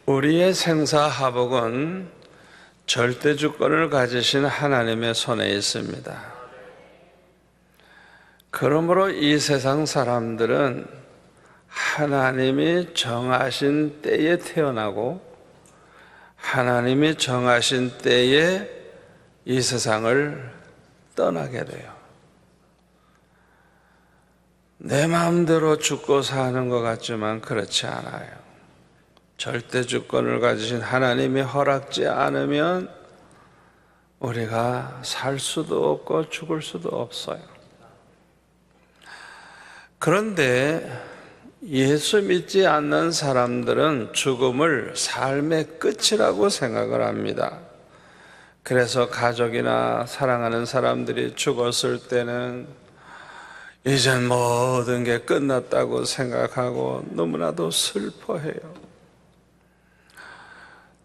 우리의 생사하복은 절대주권을 가지신 하나님의 손에 있습니다. 그러므로 이 세상 사람들은 하나님이 정하신 때에 태어나고 하나님이 정하신 때에 이 세상을 떠나게 돼요. 내 마음대로 죽고 사는 것 같지만 그렇지 않아요. 절대 주권을 가지신 하나님이 허락지 않으면 우리가 살 수도 없고 죽을 수도 없어요. 그런데 예수 믿지 않는 사람들은 죽음을 삶의 끝이라고 생각을 합니다. 그래서 가족이나 사랑하는 사람들이 죽었을 때는 이젠 모든 게 끝났다고 생각하고 너무나도 슬퍼해요.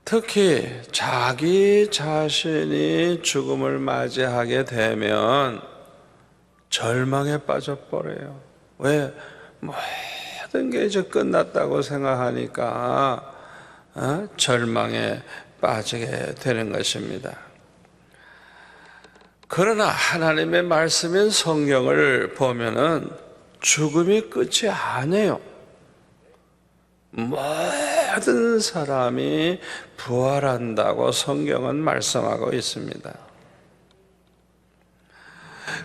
특히 자기 자신이 죽음을 맞이하게 되면 절망에 빠져버려요. 왜? 모든 게 이제 끝났다고 생각하니까 절망에 빠지게 되는 것입니다. 그러나 하나님의 말씀인 성경을 보면은 죽음이 끝이 아니에요. 모든 사람이 부활한다고 성경은 말씀하고 있습니다.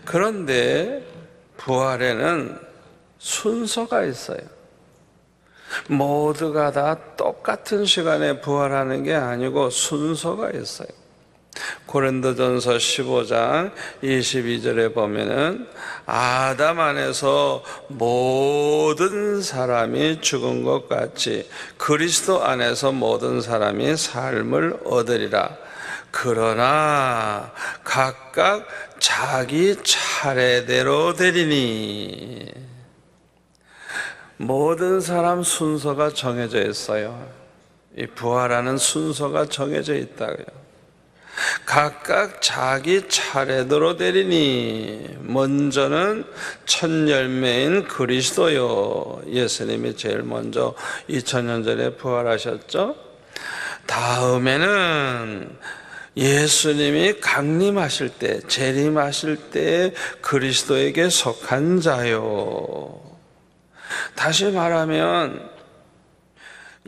그런데 부활에는 순서가 있어요. 모두가 다 똑같은 시간에 부활하는 게 아니고 순서가 있어요. 고린도전서 15장 22절에 보면은 아담 안에서 모든 사람이 죽은 것 같이 그리스도 안에서 모든 사람이 삶을 얻으리라. 그러나 각각 자기 차례대로 되리니. 모든 사람 순서가 정해져 있어요. 이 부활하는 순서가 정해져 있다고요. 각각 자기 차례대로 되리니 먼저는 첫 열매인 그리스도요. 예수님이 제일 먼저 2000년 전에 부활하셨죠. 다음에는 예수님이 강림하실 때, 재림하실 때 그리스도에게 속한 자요. 다시 말하면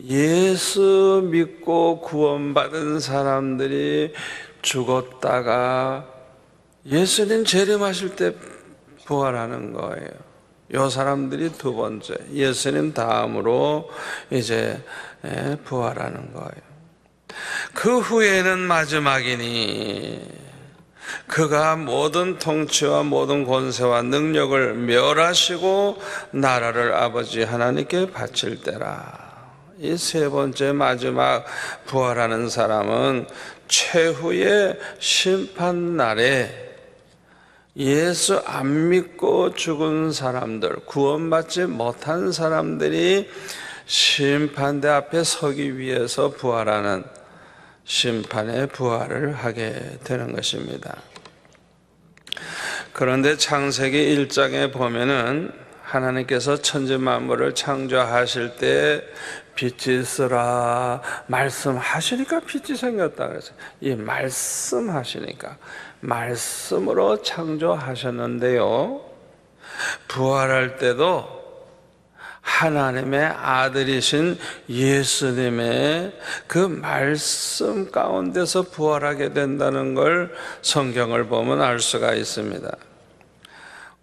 예수 믿고 구원받은 사람들이 죽었다가 예수님 재림하실 때 부활하는 거예요. 이 사람들이 두 번째, 예수님 다음으로 이제 부활하는 거예요. 그 후에는 마지막이니 그가 모든 통치와 모든 권세와 능력을 멸하시고 나라를 아버지 하나님께 바칠 때라. 이 세 번째 마지막 부활하는 사람은 최후의 심판날에 예수 안 믿고 죽은 사람들, 구원받지 못한 사람들이 심판대 앞에 서기 위해서 부활하는 심판의 부활을 하게 되는 것입니다. 그런데 창세기 1장에 보면은 하나님께서 천지 만물을 창조하실 때 빛이 있으라 말씀하시니까 빛이 생겼다 그랬어요. 이 말씀하시니까 말씀으로 창조하셨는데요. 부활할 때도 하나님의 아들이신 예수님의 그 말씀 가운데서 부활하게 된다는 걸 성경을 보면 알 수가 있습니다.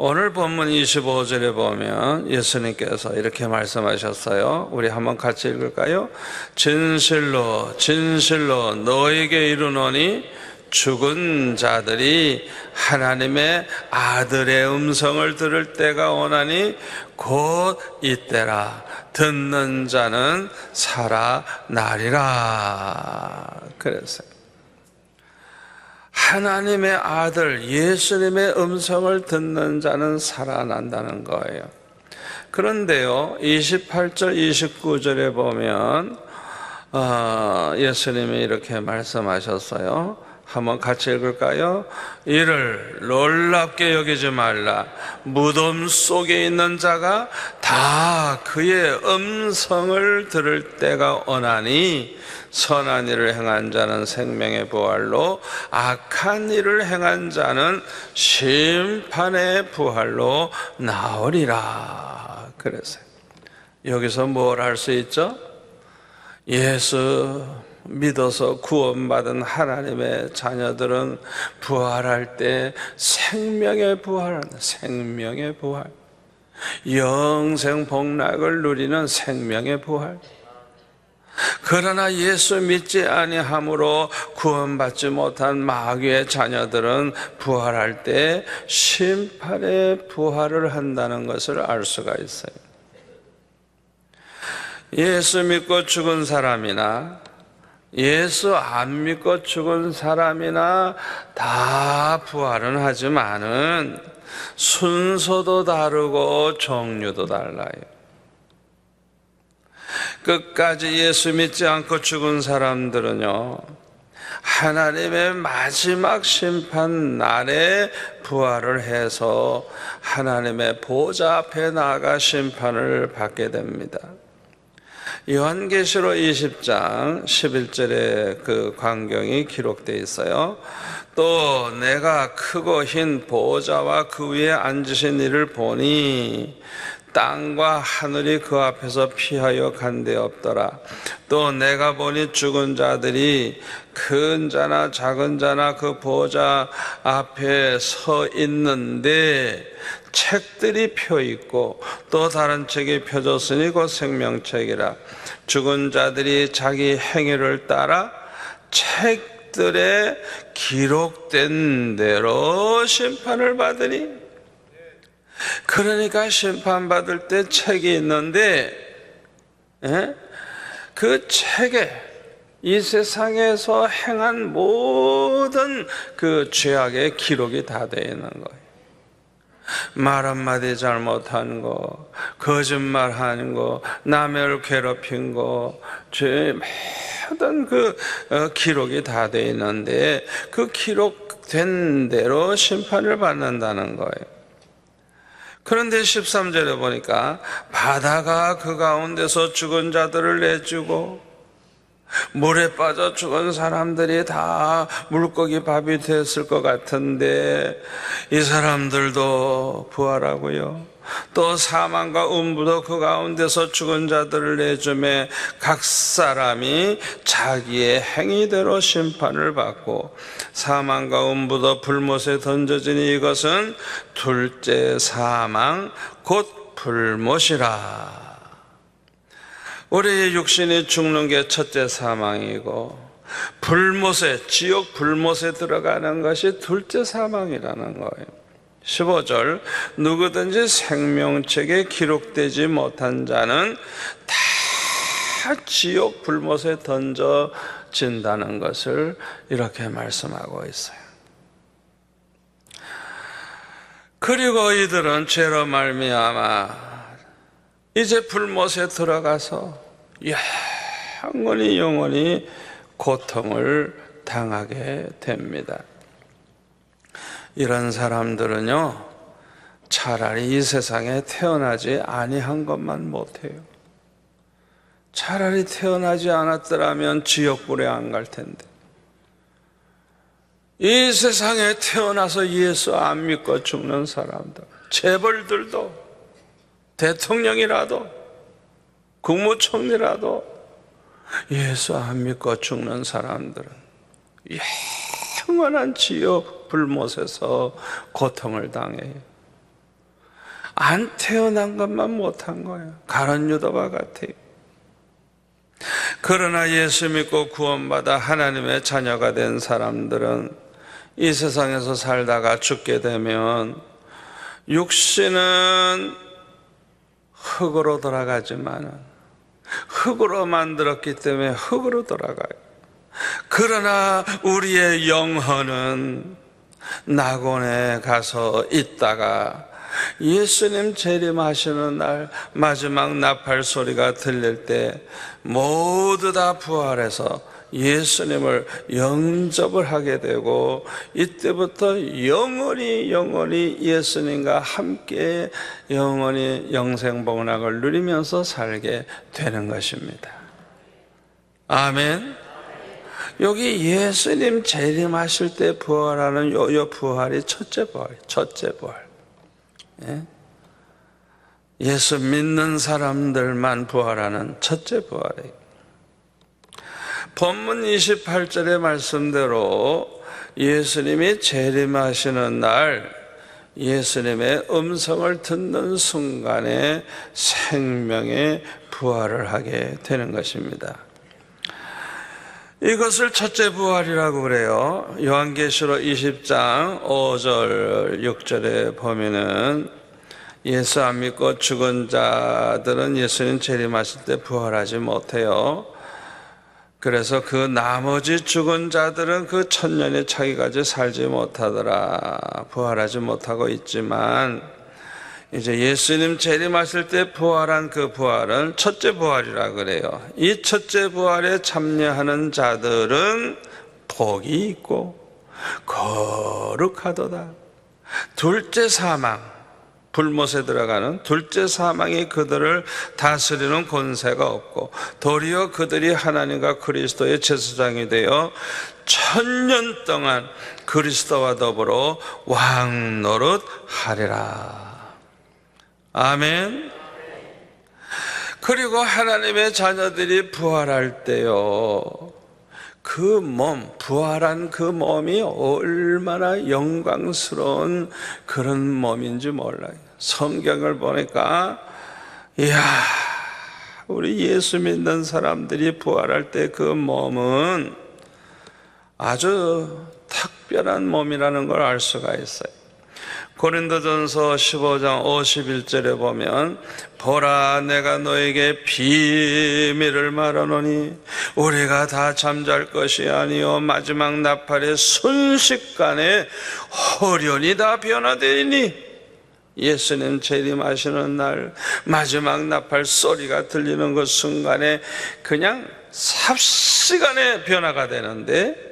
오늘 본문 25절에 보면 예수님께서 이렇게 말씀하셨어요. 우리 한번 같이 읽을까요? 진실로 진실로 너에게 이르노니 죽은 자들이 하나님의 아들의 음성을 들을 때가 오나니 곧 이때라. 듣는 자는 살아나리라. 그랬어요. 하나님의 아들 예수님의 음성을 듣는 자는 살아난다는 거예요. 그런데요 28절 29절에 보면 예수님이 이렇게 말씀하셨어요. 한번 같이 읽을까요? 이를 놀랍게 여기지 말라. 무덤 속에 있는 자가 다 그의 음성을 들을 때가 오나니 선한 일을 행한 자는 생명의 부활로, 악한 일을 행한 자는 심판의 부활로 나오리라. 그래서 여기서 뭘 할 수 있죠? 예수 믿어서 구원받은 하나님의 자녀들은 부활할 때 생명의 부활, 생명의 부활, 영생 복락을 누리는 생명의 부활. 그러나 예수 믿지 아니함으로 구원받지 못한 마귀의 자녀들은 부활할 때 심판의 부활을 한다는 것을 알 수가 있어요. 예수 믿고 죽은 사람이나 예수 안 믿고 죽은 사람이나 다 부활은 하지만은 순서도 다르고 종류도 달라요. 끝까지 예수 믿지 않고 죽은 사람들은요, 하나님의 마지막 심판 날에 부활을 해서 하나님의 보좌 앞에 나아가 심판을 받게 됩니다. 요한계시록 20장 11절에 그 광경이 기록되어 있어요. 또 내가 크고 흰 보좌와 그 위에 앉으신 이를 보니 땅과 하늘이 그 앞에서 피하여 간 데 없더라. 또 내가 보니 죽은 자들이 큰 자나 작은 자나 그 보좌 앞에 서 있는데 책들이 펴 있고 또 다른 책이 펴졌으니 곧 생명책이라. 죽은 자들이 자기 행위를 따라 책들에 기록된 대로 심판을 받으니, 그러니까 심판받을 때 책이 있는데 그 책에 이 세상에서 행한 모든 그 죄악의 기록이 다 되어 있는 거예요. 말 한마디 잘못한 거, 거짓말하는 거, 남을 괴롭힌 거, 죄 모든 그 기록이 다 되어 있는데 그 기록된 대로 심판을 받는다는 거예요. 그런데 13절에 보니까 바다가 그 가운데서 죽은 자들을 내주고 물에 빠져 죽은 사람들이 다 물고기 밥이 됐을 것 같은데 이 사람들도 부활하고요. 또 사망과 음부도 그 가운데서 죽은 자들을 내주매 각 사람이 자기의 행위대로 심판을 받고 사망과 음부도 불못에 던져지니 이것은 둘째 사망 곧 불못이라. 우리의 육신이 죽는 게 첫째 사망이고 불못에, 지옥 불못에 들어가는 것이 둘째 사망이라는 거예요. 15절 누구든지 생명책에 기록되지 못한 자는 다 지옥 불못에 던져진다는 것을 이렇게 말씀하고 있어요. 그리고 이들은 죄로 말미암아 이제 불못에 들어가서 영원히 고통을 당하게 됩니다. 이런 사람들은요, 차라리 이 세상에 태어나지 아니한 것만 못해요. 차라리 태어나지 않았더라면 지옥불에 안 갈 텐데, 이 세상에 태어나서 예수 안 믿고 죽는 사람들, 재벌들도, 대통령이라도, 국무총리라도 예수 안 믿고 죽는 사람들은 영원한 지옥 불못에서 고통을 당해요. 안 태어난 것만 못한 거예요. 가룟 유다와 같아요. 그러나 예수 믿고 구원받아 하나님의 자녀가 된 사람들은 이 세상에서 살다가 죽게 되면 육신은 흙으로 돌아가지만 흙으로 만들었기 때문에 흙으로 돌아가요. 그러나 우리의 영혼은 낙원에 가서 있다가 예수님 재림하시는 날 마지막 나팔 소리가 들릴 때 모두 다 부활해서 예수님을 영접을 하게 되고 이때부터 영원히 예수님과 함께 영원히 영생복락을 누리면서 살게 되는 것입니다. 아멘. 여기 예수님 재림하실 때 부활하는 요 부활이 첫째 부활. 예? 예수 믿는 사람들만 부활하는 첫째 부활이에요. 본문 28절의 말씀대로 예수님이 재림하시는 날 예수님의 음성을 듣는 순간에 생명의 부활을 하게 되는 것입니다. 이것을 첫째 부활이라고 그래요. 요한계시록 20장 5절 6절에 보면은 예수 안 믿고 죽은 자들은 예수님 재림하실 때 부활하지 못해요. 그래서 그 나머지 죽은 자들은 그 천년의 차기까지 살지 못하더라. 부활하지 못하고 있지만 이제 예수님 재림하실 때 부활한 그 부활은 첫째 부활이라 그래요. 이 첫째 부활에 참여하는 자들은 복이 있고 거룩하도다. 둘째 사망, 불못에 들어가는 둘째 사망이 그들을 다스리는 권세가 없고 도리어 그들이 하나님과 그리스도의 제사장이 되어 1000년 동안 그리스도와 더불어 왕노릇하리라. 아멘. 그리고 하나님의 자녀들이 부활할 때요, 그 몸, 부활한 그 몸이 얼마나 영광스러운 그런 몸인지 몰라요. 성경을 보니까 이야, 우리 예수 믿는 사람들이 부활할 때 그 몸은 아주 특별한 몸이라는 걸 알 수가 있어요. 고린도전서 15장 51절에 보면 보라 내가 너에게 비밀을 말하노니 우리가 다 잠잘 것이 아니요 마지막 나팔의 순식간에 호련히 다 변화되리니 예수님 재림하시는 날 마지막 나팔 소리가 들리는 그 순간에 그냥 삽시간에 변화가 되는데,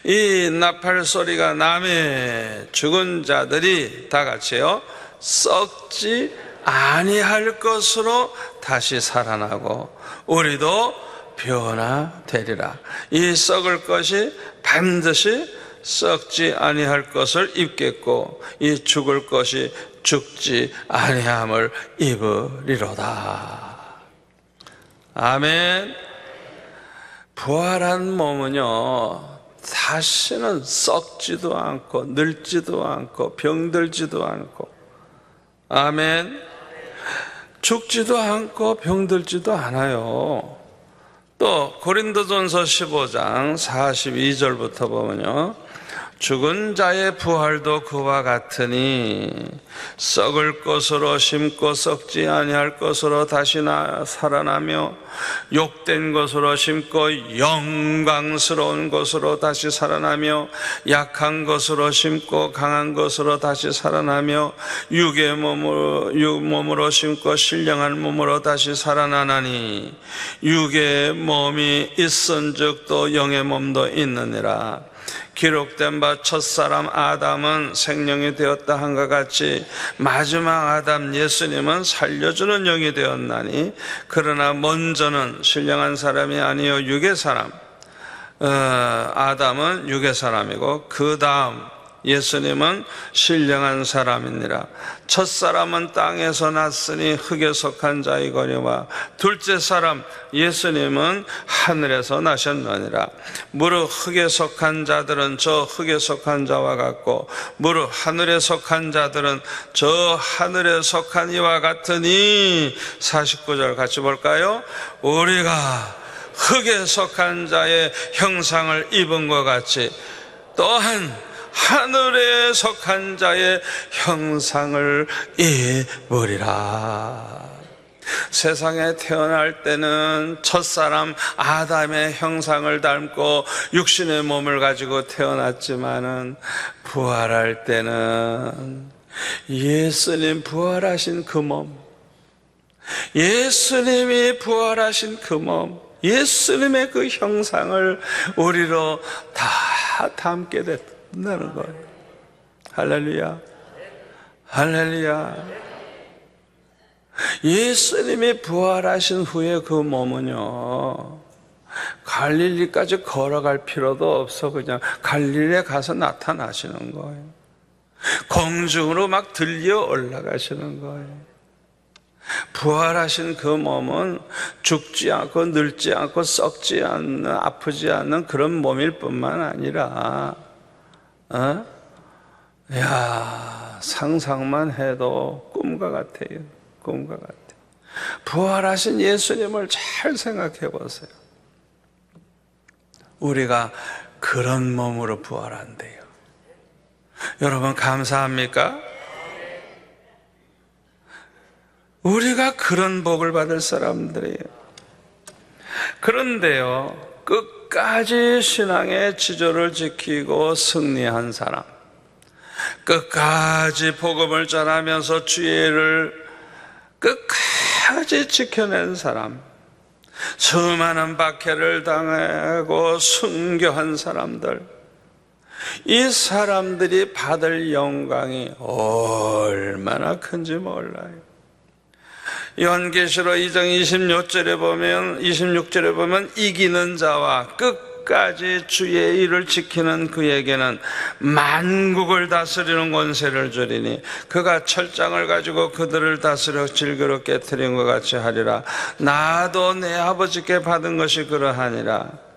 이 나팔 소리가 남의 죽은 자들이 다 같이요 썩지 아니할 것으로 다시 살아나고 우리도 변화되리라. 이 썩을 것이 반드시 썩지 아니할 것을 입겠고 이 죽을 것이 죽지 아니함을 입으리로다. 아멘. 부활한 몸은요 다시는 썩지도 않고 늙지도 않고 병들지도 않고, 아멘, 죽지도 않고 병들지도 않아요. 또 고린도전서 15장 42절부터 보면요 죽은 자의 부활도 그와 같으니 썩을 것으로 심고 썩지 아니할 것으로 다시 살아나며 욕된 것으로 심고 영광스러운 것으로 다시 살아나며 약한 것으로 심고 강한 것으로 다시 살아나며 육의 몸으로 심고 신령한 몸으로 다시 살아나나니 육의 몸이 있은즉 또 영의 몸도 있느니라. 기록된 바 첫사람 아담은 생명이 되었다 한것 같이 마지막 아담 예수님은 살려주는 영이 되었나니 그러나 먼저는 신령한 사람이 아니요 육의 사람, 아담은 육의 사람이고 그 다음 예수님은 신령한 사람이니라. 첫사람은 땅에서 났으니 흙에 속한 자이거니와 둘째 사람 예수님은 하늘에서 나셨느니라. 무릇 흙에 속한 자들은 저 흙에 속한 자와 같고 무릇 하늘에 속한 자들은 저 하늘에 속한 이와 같으니. 49절 같이 볼까요? 우리가 흙에 속한 자의 형상을 입은 것 같이 또한 하늘에 속한 자의 형상을 입으리라. 세상에 태어날 때는 첫사람 아담의 형상을 닮고 육신의 몸을 가지고 태어났지만은 부활할 때는 예수님 부활하신 그 몸, 예수님이 부활하신 그 몸, 예수님의 그 형상을 우리로 다 담게 된다는 거예요. 할렐루야, 할렐루야. 예수님이 부활하신 후에 그 몸은요, 갈릴리까지 걸어갈 필요도 없어 그냥 갈릴리에 가서 나타나시는 거예요. 공중으로 막 들려 올라가시는 거예요. 부활하신 그 몸은 죽지 않고 늙지 않고 썩지 않는, 아프지 않는 그런 몸일 뿐만 아니라 상상만 해도 꿈과 같아요. 꿈과 같아요. 부활하신 예수님을 잘 생각해 보세요. 우리가 그런 몸으로 부활한대요. 여러분 감사합니까? 우리가 그런 복을 받을 사람들이에요. 그런데요, 끝까지 신앙의 지조를 지키고 승리한 사람, 끝까지 복음을 전하면서 주의를 끝까지 지켜낸 사람, 수많은 박해를 당하고 순교한 사람들, 이 사람들이 받을 영광이 얼마나 큰지 몰라요. 요한계시록 2장 26절에 보면 이기는 자와 끝까지 주의 일을 지키는 그에게는 만국을 다스리는 권세를 주리니 그가 철장을 가지고 그들을 다스려 질그러 깨트린 것 같이 하리라. 나도 내 아버지께 받은 것이 그러하니라.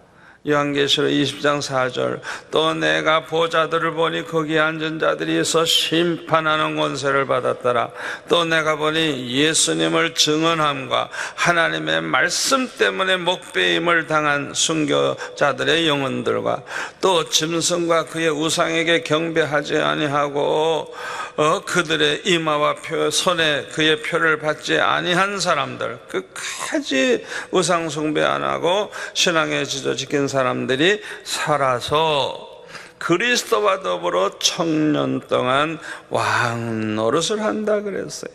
요한계시록 20장 4절 또 내가 보좌들을 보니 거기 앉은 자들이 있어 심판하는 권세를 받았더라. 또 내가 보니 예수님을 증언함과 하나님의 말씀 때문에 목배임을 당한 순교자들의 영혼들과 또 짐승과 그의 우상에게 경배하지 아니하고 그들의 이마와 손에 그의 표를 받지 아니한 사람들, 끝까지 우상 숭배 안 하고 신앙의 지조 지킨 사람들이 살아서 그리스도와 더불어 천년 동안 왕 노릇을 한다 그랬어요.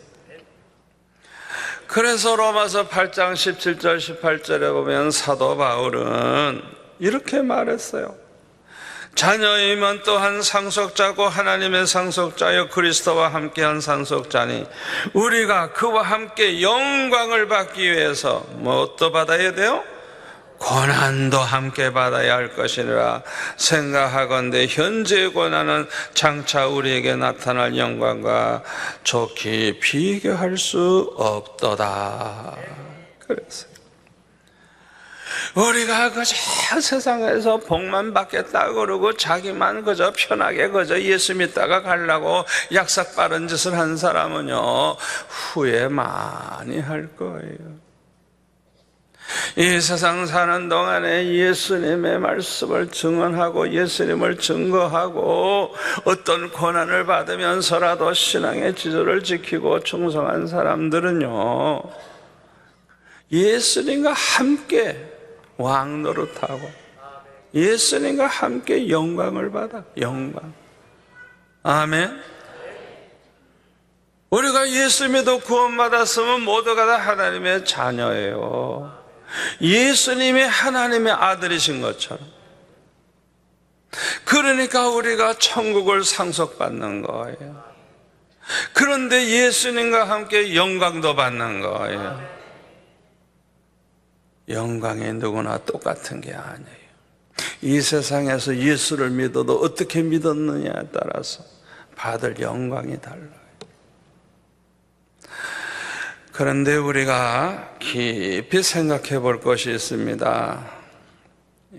그래서 로마서 8장 17절 18절에 보면 사도 바울은 이렇게 말했어요. 자녀이면 또한 상속자고 하나님의 상속자여 그리스도와 함께한 상속자니 우리가 그와 함께 영광을 받기 위해서 뭣도 받아야 돼요? 고난도 함께 받아야 할 것이라 생각하건대 현재의 고난은 장차 우리에게 나타날 영광과 좋게 비교할 수 없도다. 그랬어요. 우리가 그저 세상에서 복만 받겠다 그러고 자기만 그저 편하게 그저 예수 믿다가 가려고 약삭 빠른 짓을 한 사람은요 후회 많이 할 거예요. 이 세상 사는 동안에 예수님의 말씀을 증언하고 예수님을 증거하고 어떤 고난을 받으면서라도 신앙의 지조를 지키고 충성한 사람들은요 예수님과 함께 왕 노릇하고 예수님과 함께 영광을 받아. 영광. 아멘. 우리가 예수 믿어 구원받았으면 모두가 다 하나님의 자녀예요. 예수님이 하나님의 아들이신 것처럼. 그러니까 우리가 천국을 상속받는 거예요. 그런데 예수님과 함께 영광도 받는 거예요. 영광이 누구나 똑같은 게 아니에요. 이 세상에서 예수를 믿어도 어떻게 믿었느냐에 따라서 받을 영광이 달라요. 그런데 우리가 깊이 생각해 볼 것이 있습니다.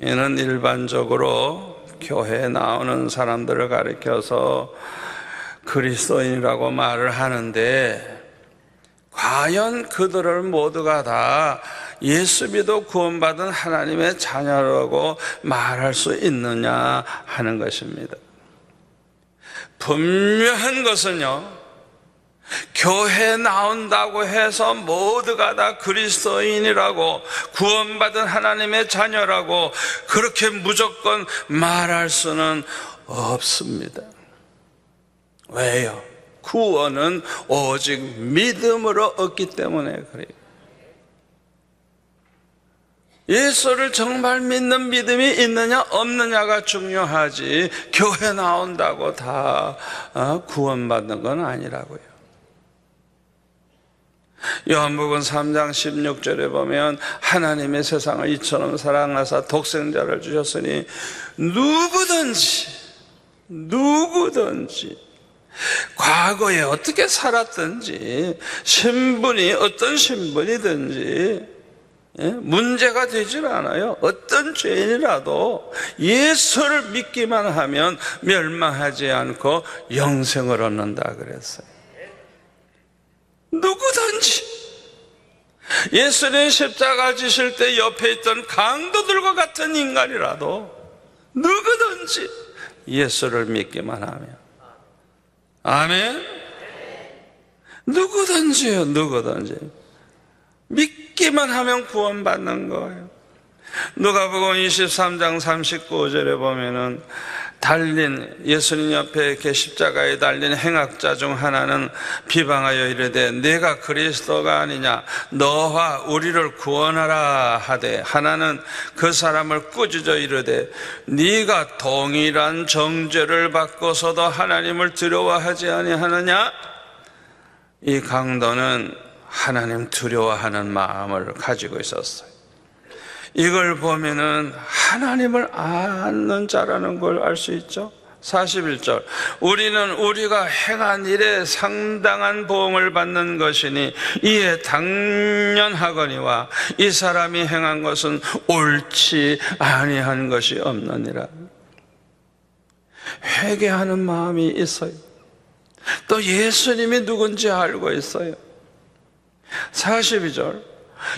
이는 일반적으로 교회에 나오는 사람들을 가리켜서 그리스도인이라고 말을 하는데 과연 그들을 모두가 다 예수 믿어 구원받은 하나님의 자녀라고 말할 수 있느냐 하는 것입니다. 분명한 것은요, 교회에 나온다고 해서 모두가 다 그리스도인이라고 구원받은 하나님의 자녀라고 그렇게 무조건 말할 수는 없습니다. 왜요? 구원은 오직 믿음으로 얻기 때문에 그래요. 예수를 정말 믿는 믿음이 있느냐 없느냐가 중요하지 교회 나온다고 다 구원받는 건 아니라고요. 요한복음 3장 16절에 보면 하나님의 세상을 이처럼 사랑하사 독생자를 주셨으니 누구든지 과거에 어떻게 살았든지 신분이 어떤 신분이든지 문제가 되질 않아요. 어떤 죄인이라도 예수를 믿기만 하면 멸망하지 않고 영생을 얻는다 그랬어요. 누구든지 예수님 십자가 지실 때 옆에 있던 강도들과 같은 인간이라도 누구든지 예수를 믿기만 하면, 아멘. 누구든지요, 누구든지 믿기만 하면 구원받는 거예요. 누가복음 23장 39절에 보면은 예수님 옆에 이렇게 십자가에 달린 행악자 중 하나는 비방하여 이르되 내가 그리스도가 아니냐 너와 우리를 구원하라 하되, 하나는 그 사람을 꾸짖어 이르되 네가 동일한 정죄를 받고서도 하나님을 두려워하지 아니하느냐. 이 강도는 하나님 두려워하는 마음을 가지고 있었어요. 이걸 보면은 하나님을 아는 자라는 걸 알 수 있죠. 41절 우리는 우리가 행한 일에 상당한 보응을 받는 것이니 이에 당연하거니와 이 사람이 행한 것은 옳지 아니한 것이 없느니라. 회개하는 마음이 있어요. 또 예수님이 누군지 알고 있어요. 42절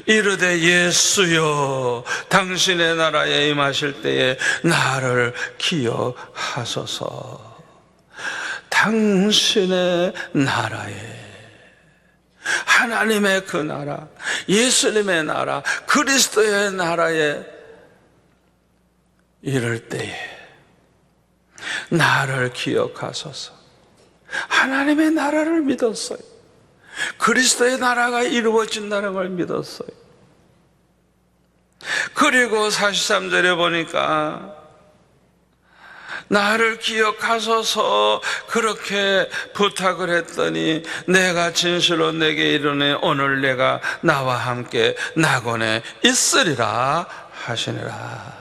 이르되 예수여 당신의 나라에 임하실 때에 나를 기억하소서. 당신의 나라에, 하나님의 그 나라, 예수님의 나라, 그리스도의 나라에 이를 때에 나를 기억하소서. 하나님의 나라를 믿었어요. 그리스도의 나라가 이루어진다는 걸 믿었어요. 그리고 43절에 보니까 나를 기억하소서 그렇게 부탁을 했더니 내가 진실로 내게 이르네 오늘 내가 나와 함께 낙원에 있으리라 하시니라.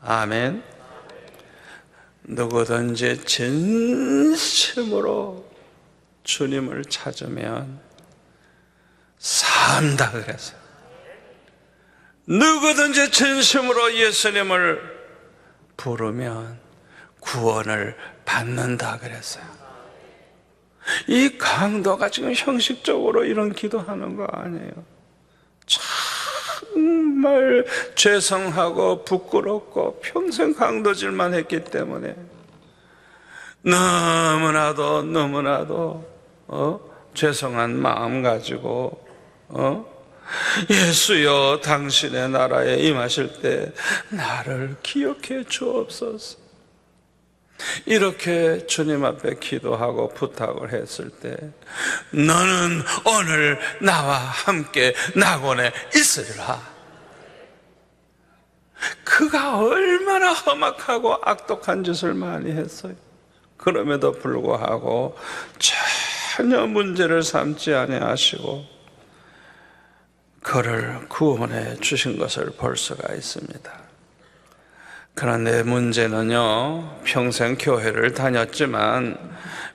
아멘. 누구든지 진심으로 주님을 찾으면 산다 그랬어요. 누구든지 진심으로 예수님을 부르면 구원을 받는다 그랬어요. 이 강도가 지금 형식적으로 이런 기도하는 거 아니에요. 정말 죄송하고 부끄럽고 평생 강도질만 했기 때문에 너무나도 죄송한 마음 가지고 예수여 당신의 나라에 임하실 때 나를 기억해 주옵소서. 이렇게 주님 앞에 기도하고 부탁을 했을 때 너는 오늘 나와 함께 낙원에 있으리라. 그가 얼마나 험악하고 악독한 짓을 많이 했어요. 그럼에도 불구하고 전혀 문제를 삼지 아니하시고 그를 구원해 주신 것을 볼 수가 있습니다. 그런데 문제는요, 평생 교회를 다녔지만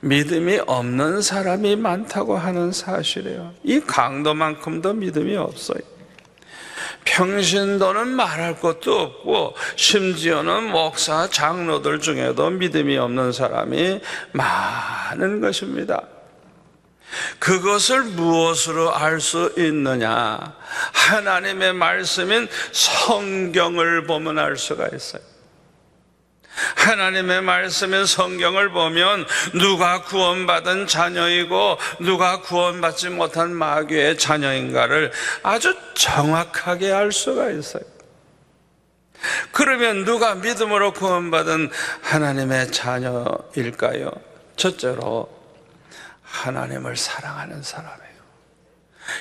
믿음이 없는 사람이 많다고 하는 사실이에요. 이 강도만큼도 믿음이 없어요. 평신도는 말할 것도 없고 심지어는 목사, 장로들 중에도 믿음이 없는 사람이 많은 것입니다. 그것을 무엇으로 알 수 있느냐? 하나님의 말씀인 성경을 보면 알 수가 있어요. 하나님의 말씀인 성경을 보면 누가 구원받은 자녀이고 누가 구원받지 못한 마귀의 자녀인가를 아주 정확하게 알 수가 있어요. 그러면 누가 믿음으로 구원받은 하나님의 자녀일까요? 첫째로 하나님을 사랑하는 사람이에요.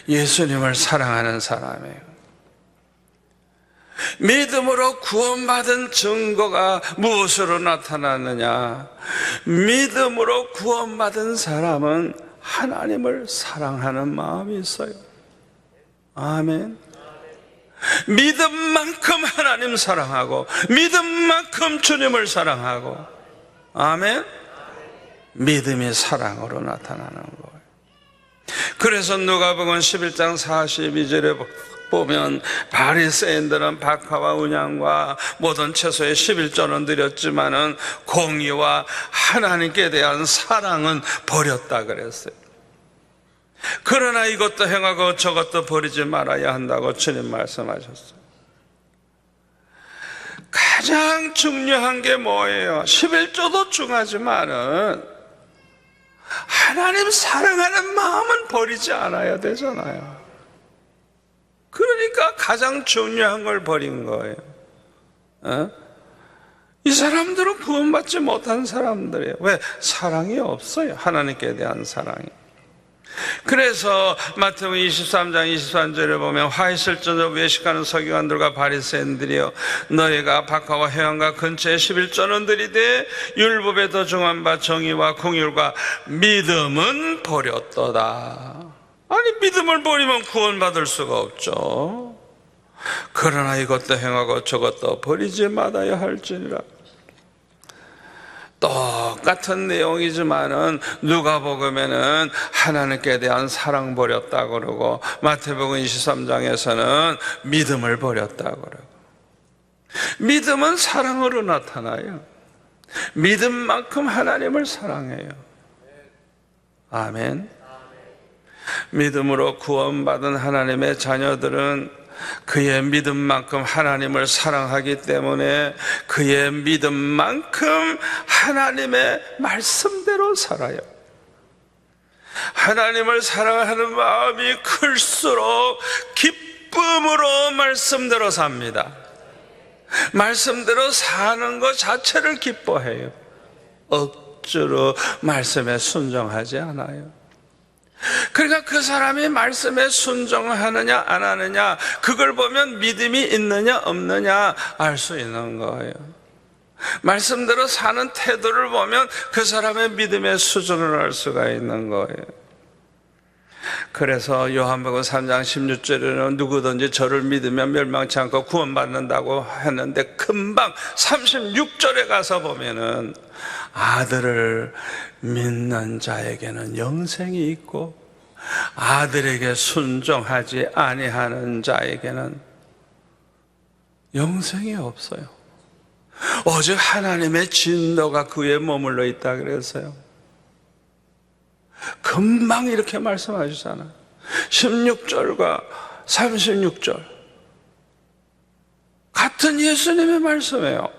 예수님을 사랑하는 사람이에요. 믿음으로 구원받은 증거가 무엇으로 나타나느냐? 믿음으로 구원받은 사람은 하나님을 사랑하는 마음이 있어요. 아멘. 믿음만큼 하나님 사랑하고 믿음만큼 주님을 사랑하고, 아멘. 믿음이 사랑으로 나타나는 거예요. 그래서 누가복음 11장 42절에 보면 바리새인들은 박하와 운양과 모든 채소의 11조는 드렸지만은 공의와 하나님께 대한 사랑은 버렸다 그랬어요. 그러나 이것도 행하고 저것도 버리지 말아야 한다고 주님 말씀하셨어요. 가장 중요한 게 뭐예요? 11조도 중요하지만은 하나님 사랑하는 마음은 버리지 않아야 되잖아요. 그러니까 가장 중요한 걸 버린 거예요. 이 사람들은 구원받지 못한 사람들이에요. 왜? 사랑이 없어요. 하나님께 대한 사랑이. 그래서 마태복음 23장 23절에 보면 화 있을 적에 외식하는 서기관들과 바리새인들이여, 너희가 박하와 회관과 근처에 11조는 드리되 율법에 더 중한 바 정의와 공율과 믿음은 버렸도다. 아니, 믿음을 버리면 구원받을 수가 없죠. 그러나 이것도 행하고 저것도 버리지 말아야 할지니라. 똑같은 내용이지만은 누가복음에는 하나님께 대한 사랑 버렸다고 그러고 마태복음 23장에서는 믿음을 버렸다고 그러고. 믿음은 사랑으로 나타나요. 믿음만큼 하나님을 사랑해요. 아멘. 믿음으로 구원받은 하나님의 자녀들은 그의 믿음만큼 하나님을 사랑하기 때문에 그의 믿음만큼 하나님의 말씀대로 살아요. 하나님을 사랑하는 마음이 클수록 기쁨으로 말씀대로 삽니다. 말씀대로 사는 것 자체를 기뻐해요. 억지로 말씀에 순종하지 않아요. 그러니까 그 사람이 말씀에 순종하느냐 안 하느냐, 그걸 보면 믿음이 있느냐 없느냐 알 수 있는 거예요. 말씀대로 사는 태도를 보면 그 사람의 믿음의 수준을 알 수가 있는 거예요. 그래서 요한복음 3장 16절에는 누구든지 저를 믿으면 멸망치 않고 구원받는다고 했는데, 금방 36절에 가서 보면은 아들을 믿는 자에게는 영생이 있고 아들에게 순종하지 아니하는 자에게는 영생이 없어요. 오직 하나님의 진노가 그에 머물러 있다 그랬어요. 금방 이렇게 말씀하시잖아요. 16절과 36절 같은 예수님의 말씀이에요.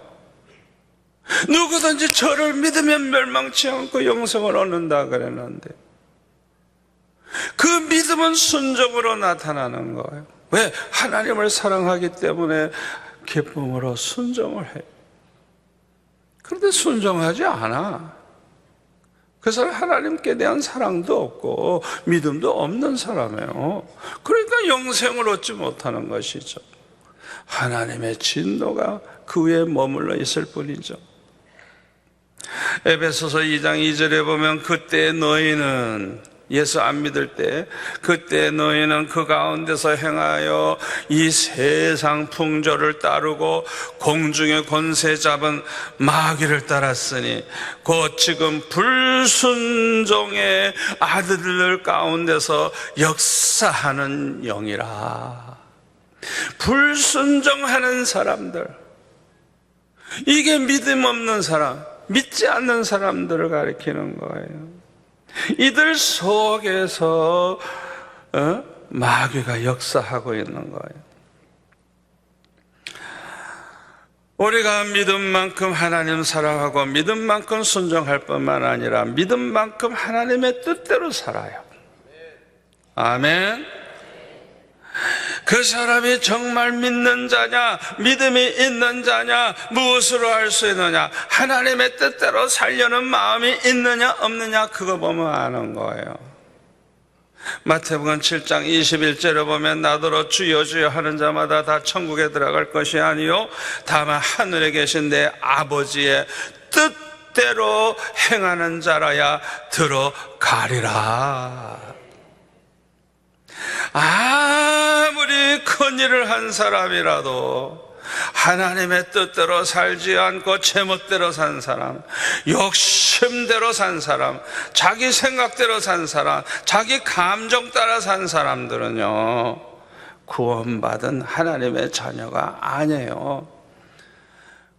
누구든지 저를 믿으면 멸망치 않고 영생을 얻는다 그랬는데, 그 믿음은 순종으로 나타나는 거예요. 왜? 하나님을 사랑하기 때문에 기쁨으로 순종을 해요. 그런데 순종하지 않아. 그 사람 하나님께 대한 사랑도 없고 믿음도 없는 사람이에요. 그러니까 영생을 얻지 못하는 것이죠. 하나님의 진노가 그 위에 머물러 있을 뿐이죠. 에베소서 2장 2절에 보면 그때 너희는, 예수 안 믿을 때, 그때 너희는 그 가운데서 행하여 이 세상 풍조를 따르고 공중의 권세 잡은 마귀를 따랐으니 곧 지금 불순종의 아들들 가운데서 역사하는 영이라. 불순종하는 사람들, 이게 믿음 없는 사람, 믿지 않는 사람들을 가리키는 거예요. 이들 속에서 마귀가 역사하고 있는 거예요. 우리가 믿음만큼 하나님 사랑하고 믿음만큼 순종할 뿐만 아니라 믿음만큼 하나님의 뜻대로 살아요. 아멘. 그 사람이 정말 믿는 자냐, 믿음이 있는 자냐, 무엇으로 알 수 있느냐, 하나님의 뜻대로 살려는 마음이 있느냐 없느냐, 그거 보면 아는 거예요. 마태복음 7장 21절에 보면 나더러 주여 주여 하는 자마다 다 천국에 들어갈 것이 아니요 다만 하늘에 계신 내 아버지의 뜻대로 행하는 자라야 들어가리라. 아무리 큰 일을 한 사람이라도 하나님의 뜻대로 살지 않고 제멋대로 산 사람, 욕심대로 산 사람, 자기 생각대로 산 사람, 자기 감정 따라 산 사람들은요, 구원받은 하나님의 자녀가 아니에요.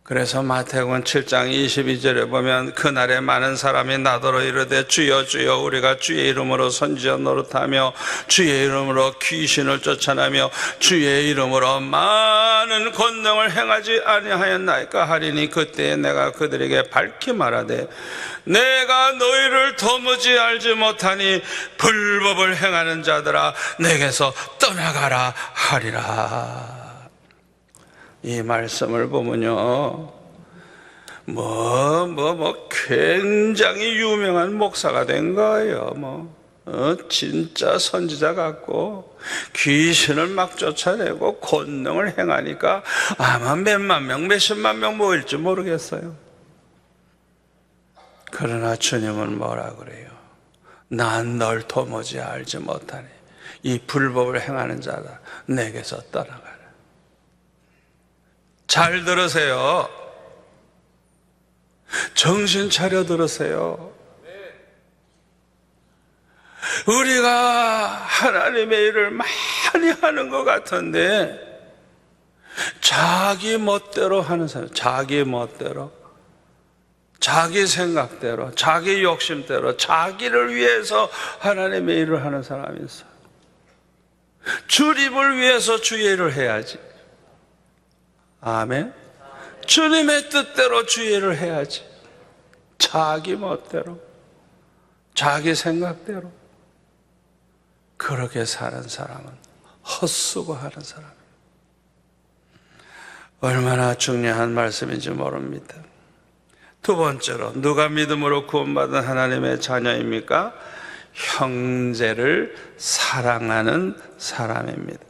그래서 마태복음 7장 22절에 보면 그날에 많은 사람이 나더러 이르되 주여 주여 우리가 주의 이름으로 선지자 노릇하며 주의 이름으로 귀신을 쫓아내며 주의 이름으로 많은 권능을 행하지 아니하였나이까 하리니 그때에 내가 그들에게 밝히 말하되 내가 너희를 도무지 알지 못하니 불법을 행하는 자들아 내게서 떠나가라 하리라. 이 말씀을 보면요, 굉장히 유명한 목사가 된 거예요. 진짜 선지자 같고, 귀신을 막 쫓아내고, 권능을 행하니까 아마 몇만 명, 몇십만 명 모일지 모르겠어요. 그러나 주님은 뭐라 그래요? 난 널 도무지 알지 못하니, 이 불법을 행하는 자다. 내게서 떠나가라. 잘 들으세요. 정신 차려 들으세요. 우리가 하나님의 일을 많이 하는 것 같은데 자기 멋대로 하는 사람, 자기 멋대로, 자기 생각대로, 자기 욕심대로, 자기를 위해서 하나님의 일을 하는 사람이 있어요. 주님을 위해서 주의 일을 해야지. 아멘. 주님의 뜻대로 주의 일을 해야지. 자기 멋대로, 자기 생각대로 그렇게 사는 사람은 헛수고하는 사람입니다. 얼마나 중요한 말씀인지 모릅니다. 두 번째로, 누가 믿음으로 구원받은 하나님의 자녀입니까? 형제를 사랑하는 사람입니다.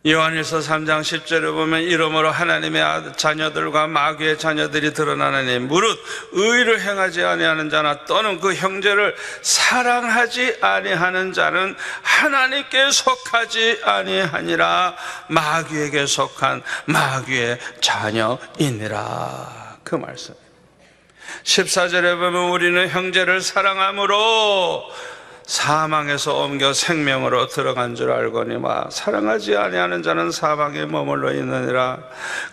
요한일서 3장 10절에 보면 이러므로 하나님의 자녀들과 마귀의 자녀들이 드러나느니 무릇 의를 행하지 아니하는 자나 또는 그 형제를 사랑하지 아니하는 자는 하나님께 속하지 아니하니라. 마귀에게 속한 마귀의 자녀이니라. 그 말씀. 14절에 보면 우리는 형제를 사랑함으로 사망에서 옮겨 생명으로 들어간 줄 알거니와 사랑하지 아니하는 자는 사방에 머물러 있느니라.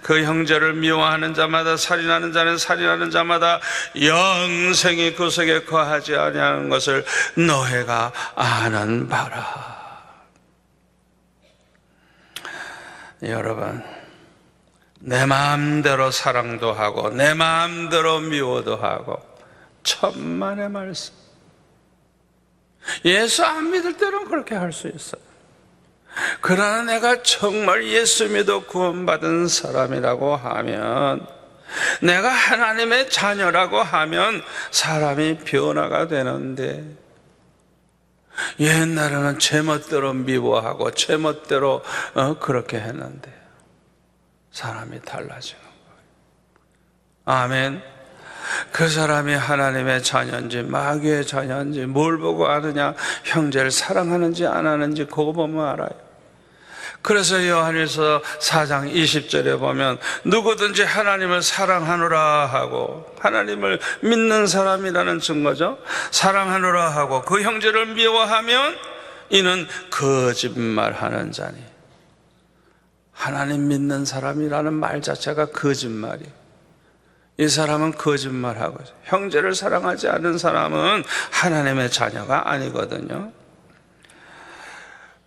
그 형제를 미워하는 자마다 살인하는 자는 살인하는 자마다 영생이 그 속에 거하지 아니하는 것을 너희가 아는 바라. 여러분, 내 마음대로 사랑도 하고 내 마음대로 미워도 하고 천만의 말씀. 예수 안 믿을 때는 그렇게 할 수 있어요. 그러나 내가 정말 예수 믿어 구원받은 사람이라고 하면, 내가 하나님의 자녀라고 하면 사람이 변화가 되는데, 옛날에는 제멋대로 미워하고 제멋대로 그렇게 했는데 사람이 달라지는 거예요. 아멘. 그 사람이 하나님의 자녀인지 마귀의 자녀인지 뭘 보고 아느냐? 형제를 사랑하는지 안 하는지 그거 보면 알아요. 그래서 요한일서 4장 20절에 보면 누구든지 하나님을 사랑하노라 하고, 하나님을 믿는 사람이라는 증거죠. 사랑하노라 하고 그 형제를 미워하면 이는 거짓말하는 자니. 하나님 믿는 사람이라는 말 자체가 거짓말이에요. 이 사람은 거짓말하고 있어요. 형제를 사랑하지 않는 사람은 하나님의 자녀가 아니거든요.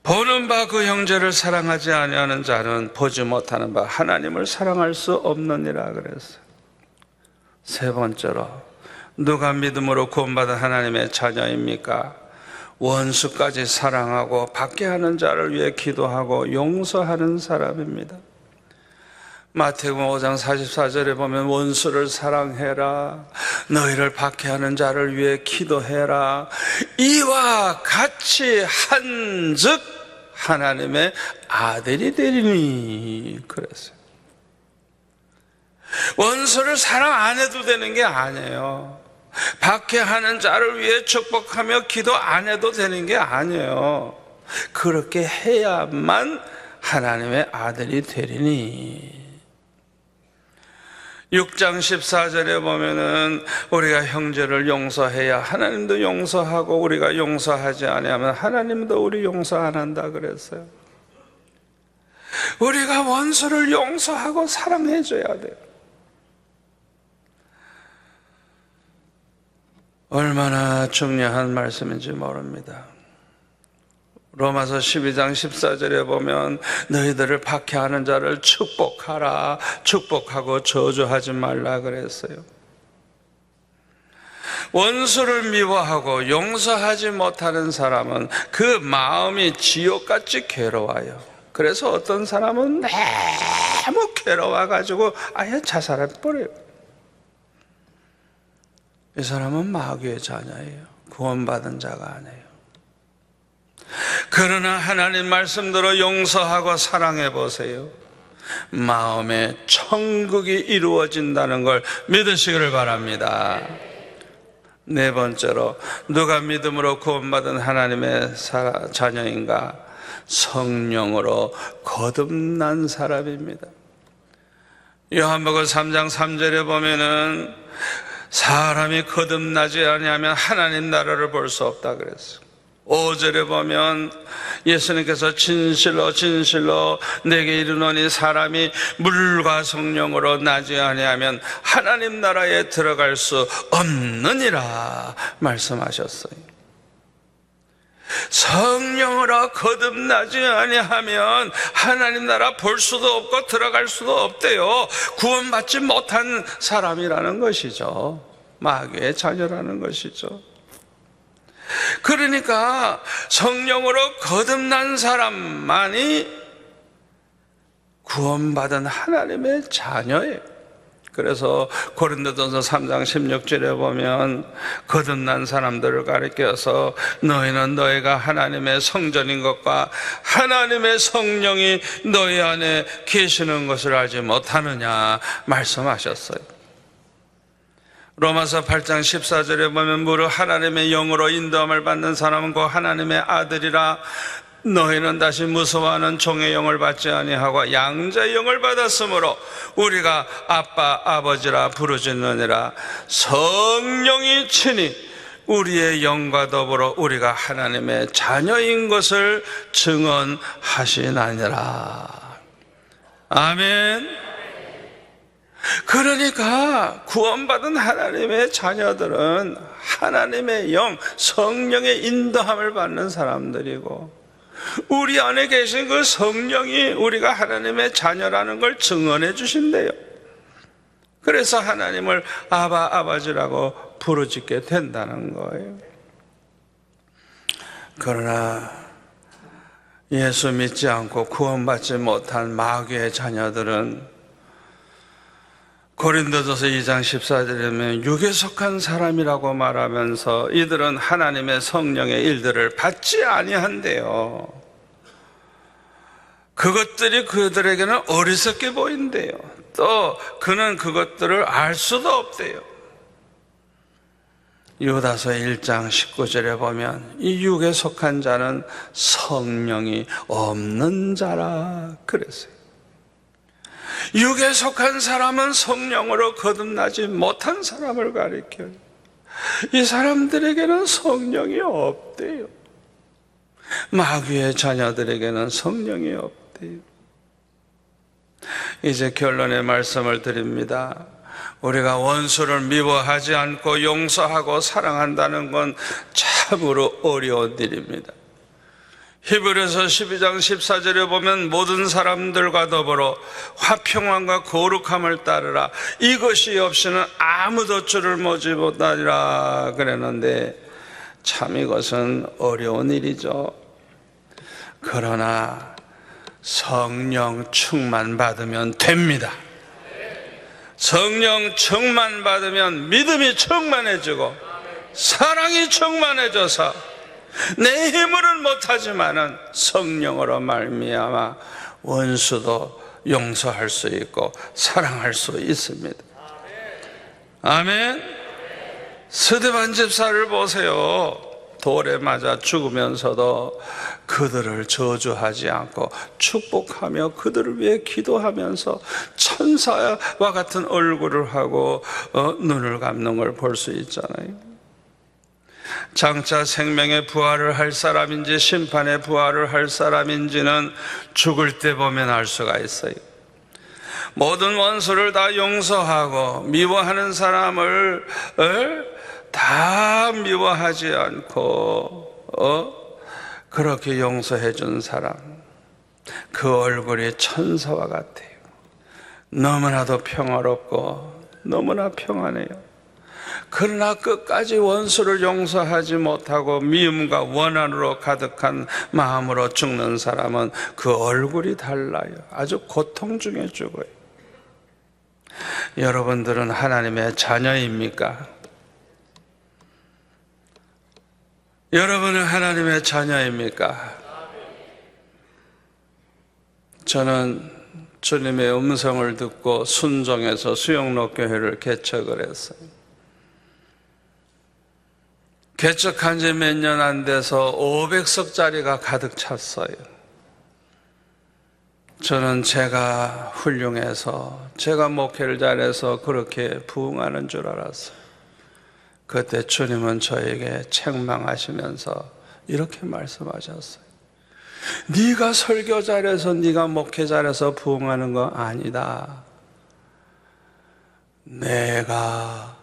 보는 바 그 형제를 사랑하지 아니하는 자는 보지 못하는 바 하나님을 사랑할 수 없느니라 그랬어요. 세 번째로, 누가 믿음으로 구원받은 하나님의 자녀입니까? 원수까지 사랑하고 받게 하는 자를 위해 기도하고 용서하는 사람입니다. 마태복음 5장 44절에 보면 원수를 사랑해라, 너희를 박해하는 자를 위해 기도해라, 이와 같이 한즉 하나님의 아들이 되리니 그랬어요. 원수를 사랑 안 해도 되는 게 아니에요. 박해하는 자를 위해 축복하며 기도 안 해도 되는 게 아니에요. 그렇게 해야만 하나님의 아들이 되리니. 6장 14절에 보면은 우리가 형제를 용서해야 하나님도 용서하고, 우리가 용서하지 아니하면 하나님도 우리 용서 안 한다 그랬어요. 우리가 원수를 용서하고 사랑해 줘야 돼요. 얼마나 중요한 말씀인지 모릅니다. 로마서 12장 14절에 보면 너희들을 박해하는 자를 축복하라, 축복하고 저주하지 말라 그랬어요. 원수를 미워하고 용서하지 못하는 사람은 그 마음이 지옥같이 괴로워요. 그래서 어떤 사람은 너무 괴로워가지고 아예 자살해버려요. 이 사람은 마귀의 자녀예요. 구원받은 자가 아니에요. 그러나 하나님 말씀대로 용서하고 사랑해 보세요. 마음에 천국이 이루어진다는 걸 믿으시기를 바랍니다. 네 번째로, 누가 믿음으로 구원받은 하나님의 자녀인가? 성령으로 거듭난 사람입니다. 요한복음 3장 3절에 보면은 사람이 거듭나지 아니하면 하나님 나라를 볼 수 없다 그랬어요. 5절에 보면 예수님께서 진실로 진실로 내게 이르노니 사람이 물과 성령으로 나지 아니하면 하나님 나라에 들어갈 수 없느니라 말씀하셨어요. 성령으로 거듭나지 아니하면 하나님 나라 볼 수도 없고 들어갈 수도 없대요. 구원받지 못한 사람이라는 것이죠. 마귀의 자녀라는 것이죠. 그러니까 성령으로 거듭난 사람만이 구원받은 하나님의 자녀예요. 그래서 고린도전서 3장 16절에 보면 거듭난 사람들을 가리켜서 너희는 너희가 하나님의 성전인 것과 하나님의 성령이 너희 안에 계시는 것을 알지 못하느냐 말씀하셨어요. 로마서 8장 14절에 보면 무릇 하나님의 영으로 인도함을 받는 사람은 곧 하나님의 아들이라. 너희는 다시 무서워하는 종의 영을 받지 아니하고 양자의 영을 받았으므로 우리가 아빠 아버지라 부르짖느니라. 성령이 친히 우리의 영과 더불어 우리가 하나님의 자녀인 것을 증언하시나니라. 아멘. 그러니까 구원받은 하나님의 자녀들은 하나님의 영, 성령의 인도함을 받는 사람들이고, 우리 안에 계신 그 성령이 우리가 하나님의 자녀라는 걸 증언해 주신대요. 그래서 하나님을 아바 아버지라고 부르짖게 된다는 거예요. 그러나 예수 믿지 않고 구원받지 못한 마귀의 자녀들은 고린도전서 2장 14절에 보면 육에 속한 사람이라고 말하면서 이들은 하나님의 성령의 일들을 받지 아니한대요. 그것들이 그들에게는 어리석게 보인대요. 또 그는 그것들을 알 수도 없대요. 유다서 1장 19절에 보면 이 육에 속한 자는 성령이 없는 자라 그랬어요. 육에 속한 사람은 성령으로 거듭나지 못한 사람을 가리켜요. 이 사람들에게는 성령이 없대요. 마귀의 자녀들에게는 성령이 없대요. 이제 결론의 말씀을 드립니다. 우리가 원수를 미워하지 않고 용서하고 사랑한다는 건 참으로 어려운 일입니다. 히브리서 12장 14절에 보면 모든 사람들과 더불어 화평함과 거룩함을 따르라. 이것이 없이는 아무도 주를 보지 못하리라 그랬는데 참 이것은 어려운 일이죠. 그러나 성령 충만 받으면 됩니다. 성령 충만 받으면 믿음이 충만해지고 사랑이 충만해져서 내 힘으로는 못하지만은 성령으로 말미암아 원수도 용서할 수 있고 사랑할 수 있습니다. 아멘. 스데반 집사를 보세요. 돌에 맞아 죽으면서도 그들을 저주하지 않고 축복하며 그들을 위해 기도하면서 천사와 같은 얼굴을 하고 눈을 감는 걸 볼 수 있잖아요. 장차 생명의 부활을 할 사람인지 심판의 부활을 할 사람인지는 죽을 때 보면 알 수가 있어요. 모든 원수를 다 용서하고 미워하는 사람을 다 미워하지 않고 그렇게 용서해 준 사람, 그 얼굴이 천사와 같아요. 너무나도 평화롭고 너무나 평안해요. 그러나 끝까지 원수를 용서하지 못하고 미움과 원한으로 가득한 마음으로 죽는 사람은 그 얼굴이 달라요. 아주 고통 중에 죽어요. 여러분들은 하나님의 자녀입니까? 여러분은 하나님의 자녀입니까? 저는 주님의 음성을 듣고 순종해서 수영록교회를 개척을 했어요. 개척한 지 몇 년 안 돼서 500석짜리가 가득 찼어요. 저는 제가 훌륭해서 제가 목회를 잘해서 그렇게 부흥하는 줄 알았어요. 그때 주님은 저에게 책망하시면서 이렇게 말씀하셨어요. 네가 설교 잘해서 네가 목회 잘해서 부흥하는 거 아니다. 내가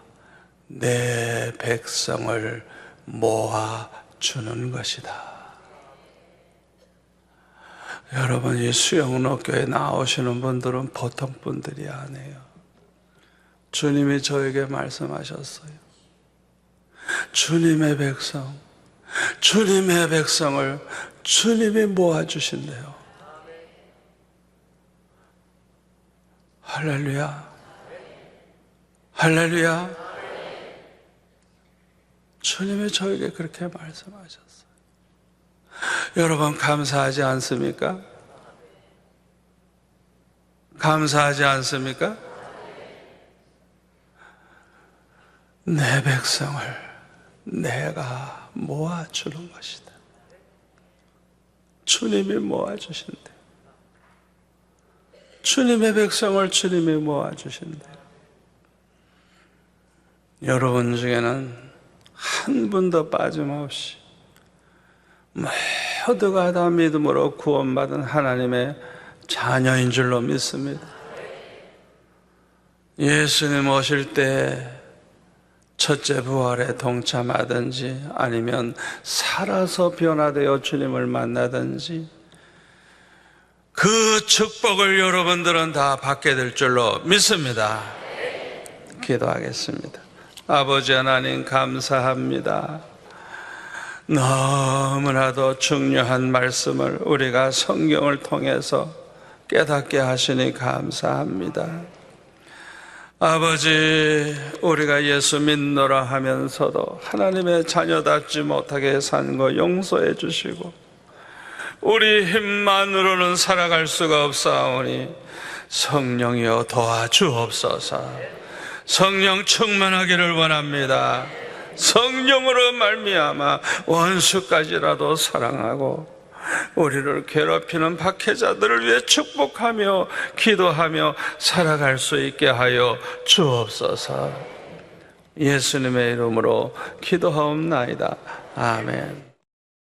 내 백성을 모아주는 것이다. 여러분, 이 수영록교에 나오시는 분들은 보통 분들이 아니에요. 주님이 저에게 말씀하셨어요. 주님의 백성을 주님이 모아주신대요. 할렐루야. 할렐루야. 주님이 저에게 그렇게 말씀하셨어요. 여러분, 감사하지 않습니까? 감사하지 않습니까? 내 백성을 내가 모아주는 것이다. 주님이 모아주신대. 주님의 백성을 주님이 모아주신대. 여러분 중에는 한 분도 빠짐없이 모두가 다 믿음으로 구원받은 하나님의 자녀인 줄로 믿습니다. 예수님 오실 때 첫째 부활에 동참하든지 아니면 살아서 변화되어 주님을 만나든지 그 축복을 여러분들은 다 받게 될 줄로 믿습니다. 기도하겠습니다. 아버지 하나님, 감사합니다. 너무나도 중요한 말씀을 우리가 성경을 통해서 깨닫게 하시니 감사합니다. 아버지, 우리가 예수 믿노라 하면서도 하나님의 자녀답지 못하게 산 거 용서해 주시고 우리 힘만으로는 살아갈 수가 없사오니 성령이여 도와주옵소서. 성령 충만하기를 원합니다. 성령으로 말미암아 원수까지라도 사랑하고 우리를 괴롭히는 박해자들을 위해 축복하며 기도하며 살아갈 수 있게 하여 주옵소서. 예수님의 이름으로 기도하옵나이다. 아멘.